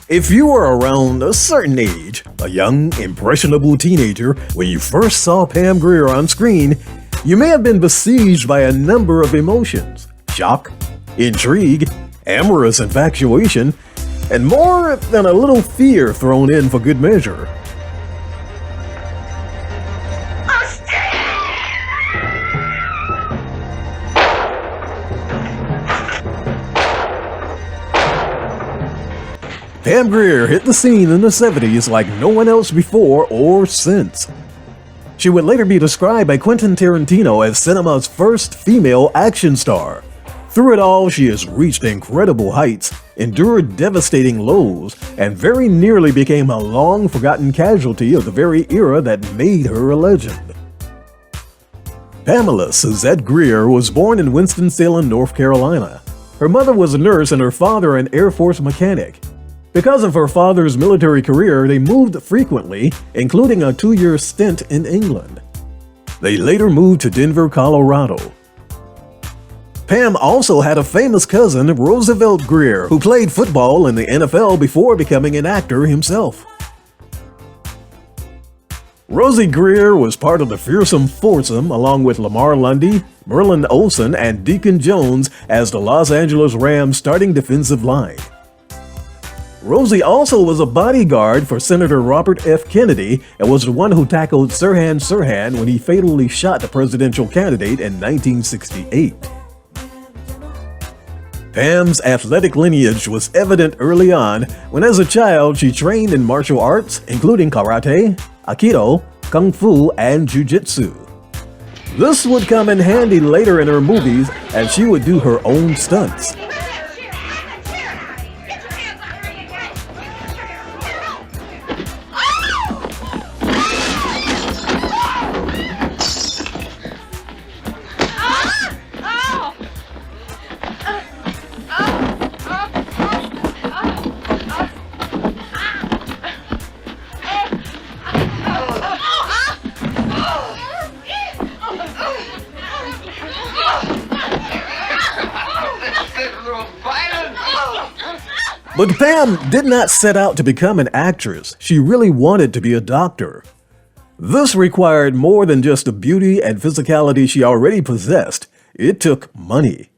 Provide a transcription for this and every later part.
If you were around a certain age, a young, impressionable teenager, when you first saw Pam Grier on screen, you may have been besieged by a number of emotions: shock, intrigue, amorous infatuation, and more than a little fear thrown in for good measure. Pam Grier hit the scene in the 70s like no one else before or since. She would later be described by Quentin Tarantino as cinema's first female action star. Through it all, she has reached incredible heights, endured devastating lows, and very nearly became a long-forgotten casualty of the very era that made her a legend. Pamela Suzette Grier was born in Winston-Salem, North Carolina. Her mother was a nurse and her father an Air Force mechanic. Because of her father's military career, they moved frequently, including a 2-year stint in England. They later moved to Denver, Colorado. Pam also had a famous cousin, Roosevelt Grier, who played football in the NFL before becoming an actor himself. Rosie Grier was part of the fearsome foursome along with Lamar Lundy, Merlin Olsen, and Deacon Jones as the Los Angeles Rams starting defensive line. Rosie also was a bodyguard for Senator Robert F. Kennedy and was the one who tackled Sirhan Sirhan when he fatally shot the presidential candidate in 1968. Pam's athletic lineage was evident early on when, as a child, she trained in martial arts, including karate, aikido, kung fu, and jiu-jitsu. This would come in handy later in her movies as she would do her own stunts. But Pam did not set out to become an actress. She really wanted to be a doctor. This required more than just the beauty and physicality she already possessed. It took money.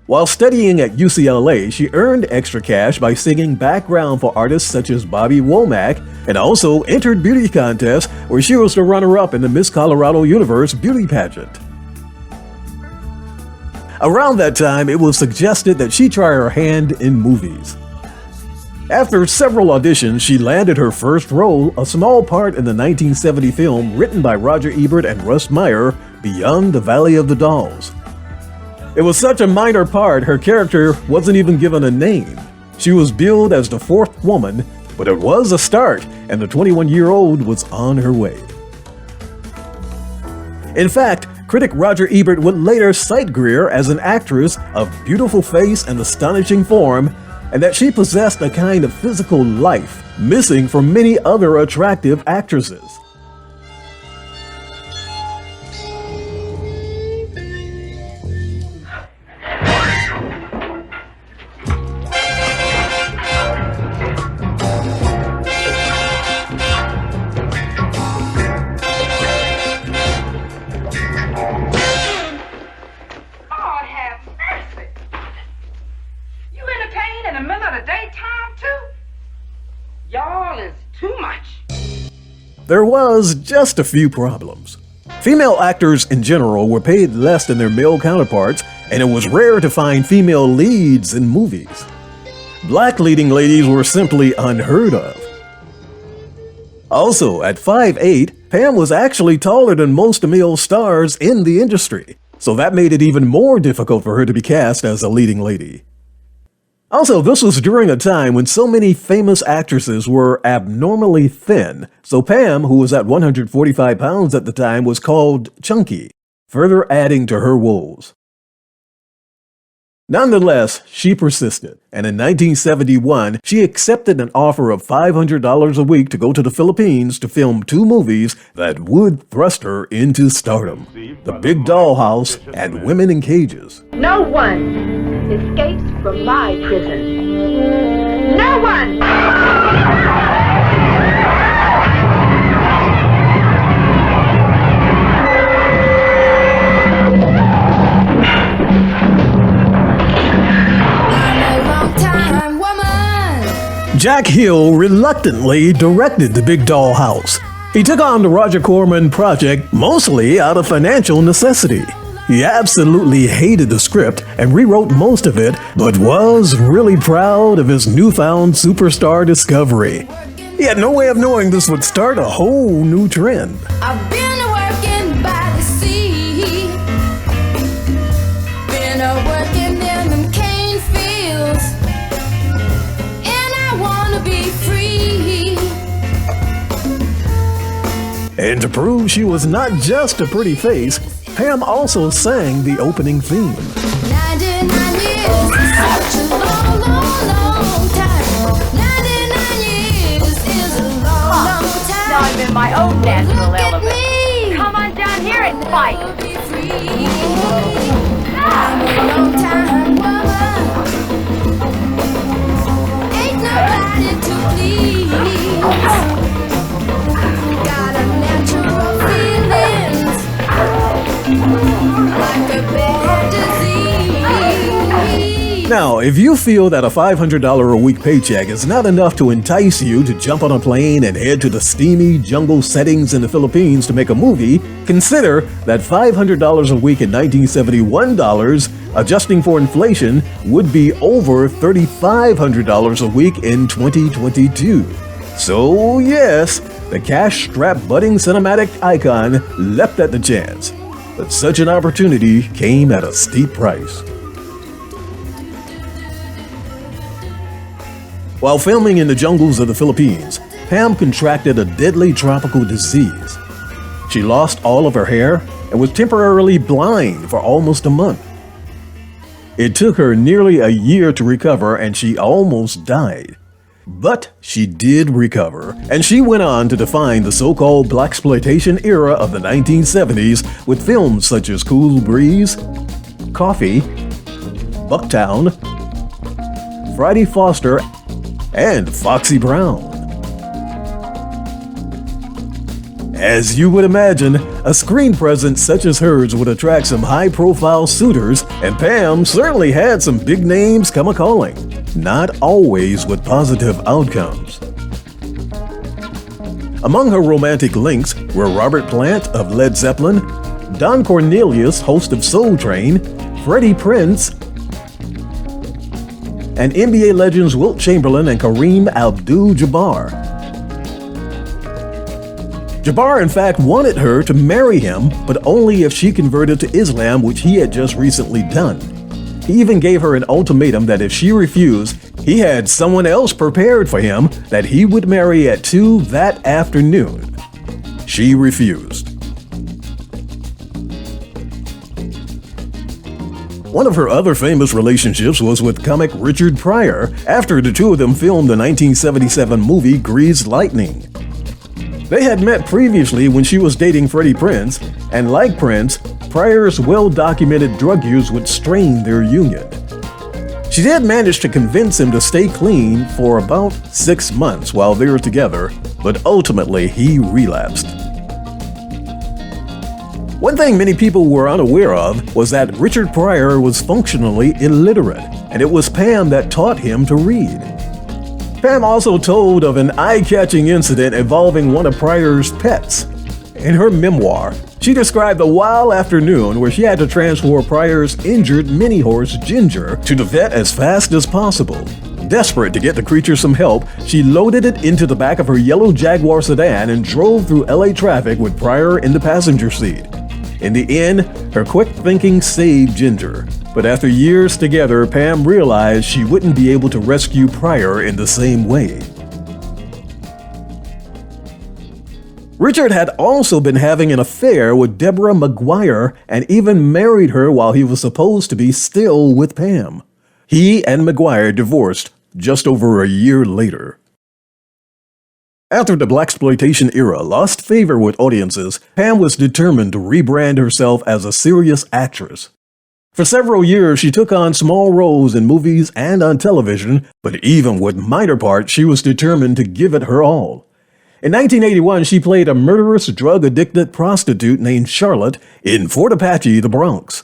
While studying at UCLA, she earned extra cash by singing background for artists such as Bobby Womack, and also entered beauty contests where she was the runner-up in the Miss Colorado Universe beauty pageant. Around that time, it was suggested that she try her hand in movies. After several auditions, she landed her first role, a small part in the 1970 film written by Roger Ebert and Russ Meyer, Beyond the Valley of the Dolls. It was such a minor part, her character wasn't even given a name. She was billed as the fourth woman, but it was a start, and the 21-year-old was on her way. In fact, critic Roger Ebert would later cite Grier as an actress of beautiful face and astonishing form, and that she possessed a kind of physical life missing from many other attractive actresses. There was just a few problems. Female actors in general were paid less than their male counterparts, and it was rare to find female leads in movies. Black leading ladies were simply unheard of. Also, at 5'8", Pam was actually taller than most male stars in the industry, so that made it even more difficult for her to be cast as a leading lady. Also, this was during a time when so many famous actresses were abnormally thin, so Pam, who was at 145 pounds at the time, was called chunky, further adding to her woes. Nonetheless, she persisted, and in 1971, she accepted an offer of $500 a week to go to the Philippines to film 2 movies that would thrust her into stardom: The Big Dollhouse and Women in Cages. No one escapes from my prison. No one! Jack Hill reluctantly directed The Big Doll House. He took on the Roger Corman project mostly out of financial necessity. He absolutely hated the script and rewrote most of it, but was really proud of his newfound superstar discovery. He had no way of knowing this would start a whole new trend. I've been working by the sea, been working in them cane fields, and I wanna be free. And to prove she was not just a pretty face, Pam also sang the opening theme. 99 years is such a long, long, long time. 99 years is a long, long time. Now I'm in my own natural Look at element. me. Come on down here and fight. I'll be free. I'm a long time woman. Ain't nobody to please. Got a natural feelings like a bad disease. Now, if you feel that a $500 a week paycheck is not enough to entice you to jump on a plane and head to the steamy jungle settings in the Philippines to make a movie, consider that $500 a week in 1971 dollars, adjusting for inflation, would be over $3,500 a week in 2022. So yes, the cash-strapped budding cinematic icon leapt at the chance. But such an opportunity came at a steep price. While filming in the jungles of the Philippines, Pam contracted a deadly tropical disease. She lost all of her hair and was temporarily blind for almost a month. It took her nearly a year to recover, and she almost died. But she did recover, and she went on to define the so-called blaxploitation era of the 1970s with films such as Cool Breeze, Coffee, Bucktown, Friday Foster, and Foxy Brown. As you would imagine, a screen presence such as hers would attract some high-profile suitors, and Pam certainly had some big names come a-calling, not always with positive outcomes. Among her romantic links were Robert Plant of Led Zeppelin, Don Cornelius, host of Soul Train, Freddie Prinze, and NBA legends Wilt Chamberlain and Kareem Abdul-Jabbar. Jabbar, in fact, wanted her to marry him, but only if she converted to Islam, which he had just recently done. He even gave her an ultimatum that if she refused, he had someone else prepared for him that he would marry at 2 that afternoon. She refused. One of her other famous relationships was with comic Richard Pryor, after the two of them filmed the 1977 movie Greased Lightning. They had met previously when she was dating Freddie Prinze, and like Prinze, Pryor's well-documented drug use would strain their union. She did manage to convince him to stay clean for about 6 months while they were together, but ultimately he relapsed. One thing many people were unaware of was that Richard Pryor was functionally illiterate, and it was Pam that taught him to read. Pam also told of an eye-catching incident involving one of Pryor's pets. In her memoir, she described a wild afternoon where she had to transport Pryor's injured mini-horse Ginger to the vet as fast as possible. Desperate to get the creature some help, she loaded it into the back of her yellow Jaguar sedan and drove through LA traffic with Pryor in the passenger seat. In the end, her quick thinking saved Ginger. But after years together, Pam realized she wouldn't be able to rescue Pryor in the same way. Richard had also been having an affair with Deborah McGuire and even married her while he was supposed to be still with Pam. He and McGuire divorced just over a year later. After the blaxploitation era lost favor with audiences, Pam was determined to rebrand herself as a serious actress. For several years, she took on small roles in movies and on television, but even with minor parts, she was determined to give it her all. In 1981, she played a murderous, drug-addicted prostitute named Charlotte in Fort Apache, the Bronx.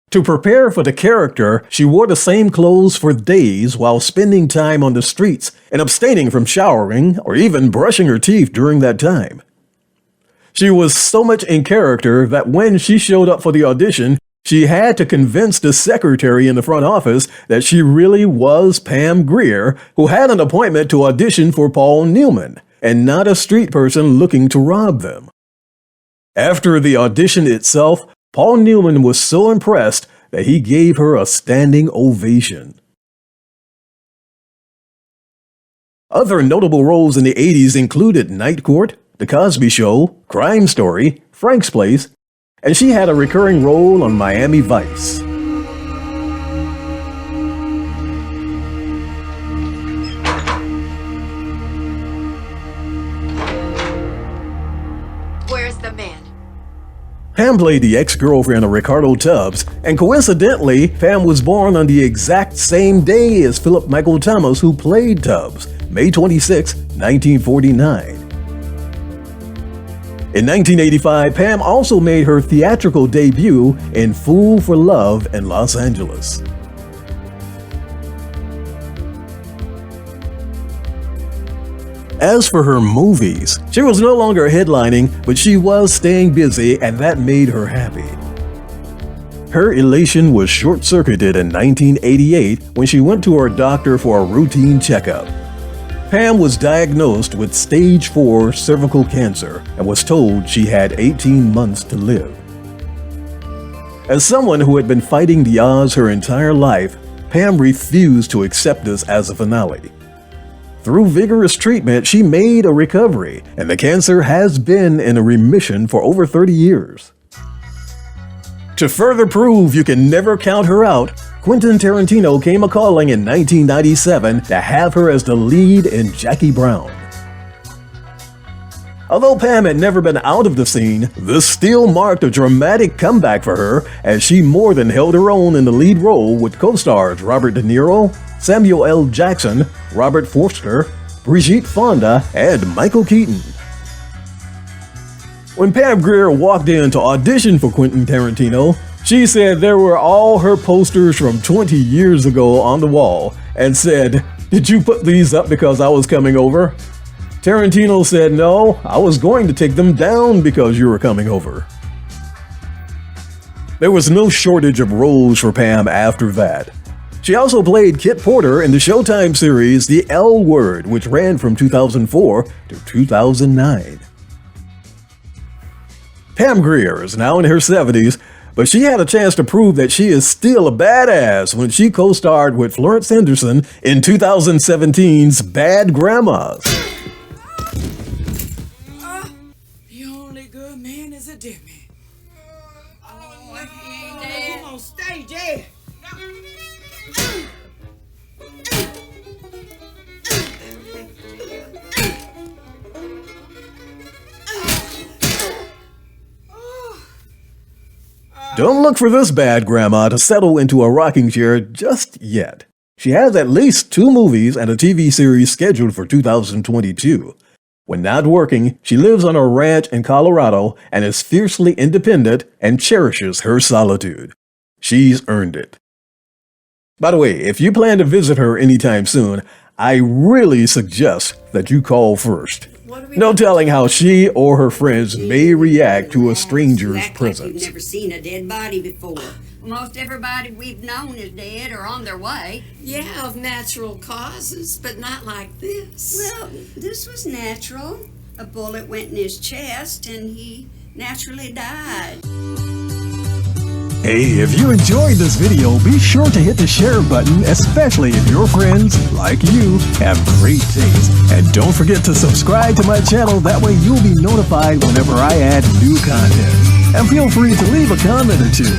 To prepare for the character, she wore the same clothes for days while spending time on the streets and abstaining from showering or even brushing her teeth during that time. She was so much in character that when she showed up for the audition, she had to convince the secretary in the front office that she really was Pam Grier, who had an appointment to audition for Paul Newman, and not a street person looking to rob them. After the audition itself, Paul Newman was so impressed that he gave her a standing ovation. Other notable roles in the 80s included Night Court, The Cosby Show, Crime Story, Frank's Place, and she had a recurring role on Miami Vice. Where's the man? Pam played the ex-girlfriend of Ricardo Tubbs, and coincidentally, Pam was born on the exact same day as Philip Michael Thomas, who played Tubbs, May 26, 1949. In 1985, Pam also made her theatrical debut in Fool for Love in Los Angeles. As for her movies, she was no longer headlining, but she was staying busy, and that made her happy. Her elation was short-circuited in 1988 when she went to her doctor for a routine checkup. Pam was diagnosed with stage 4 cervical cancer and was told she had 18 months to live. As someone who had been fighting the odds her entire life, Pam refused to accept this as a finale. Through vigorous treatment, she made a recovery, and the cancer has been in a remission for over 30 years. To further prove you can never count her out, Quentin Tarantino came a-calling in 1997 to have her as the lead in Jackie Brown. Although Pam had never been out of the scene, this still marked a dramatic comeback for her as she more than held her own in the lead role with co-stars Robert De Niro, Samuel L. Jackson, Robert Forster, Brigitte Fonda, and Michael Keaton. When Pam Grier walked in to audition for Quentin Tarantino, she said there were all her posters from 20 years ago on the wall and said, "Did you put these up because I was coming over?" Tarantino said, "No, I was going to take them down because you were coming over." There was no shortage of roles for Pam after that. She also played Kit Porter in the Showtime series The L Word, which ran from 2004 to 2009. Pam Grier is now in her 70s, but she had a chance to prove that she is still a badass when she co-starred with Florence Henderson in 2017's Bad Grandmas. The only good man is a dead man. Oh, he ain't dead. Come on, stay dead. Don't look for this bad grandma to settle into a rocking chair just yet. She has at least 2 movies and a TV series scheduled for 2022. When not working, she lives on a ranch in Colorado and is fiercely independent and cherishes her solitude. She's earned it. By the way, if you plan to visit her anytime soon, I really suggest that you call first. No telling how she or her friends may react to a stranger's Act like presence. you've never seen a dead body before. Most everybody we've known is dead or on their way. Yeah, of natural causes, but not like this. Well, this was natural. A bullet went in his chest and he naturally died. Hey, if you enjoyed this video, be sure to hit the share button, especially if your friends, like you, have great taste. And don't forget to subscribe to my channel, that way you'll be notified whenever I add new content. And feel free to leave a comment or two.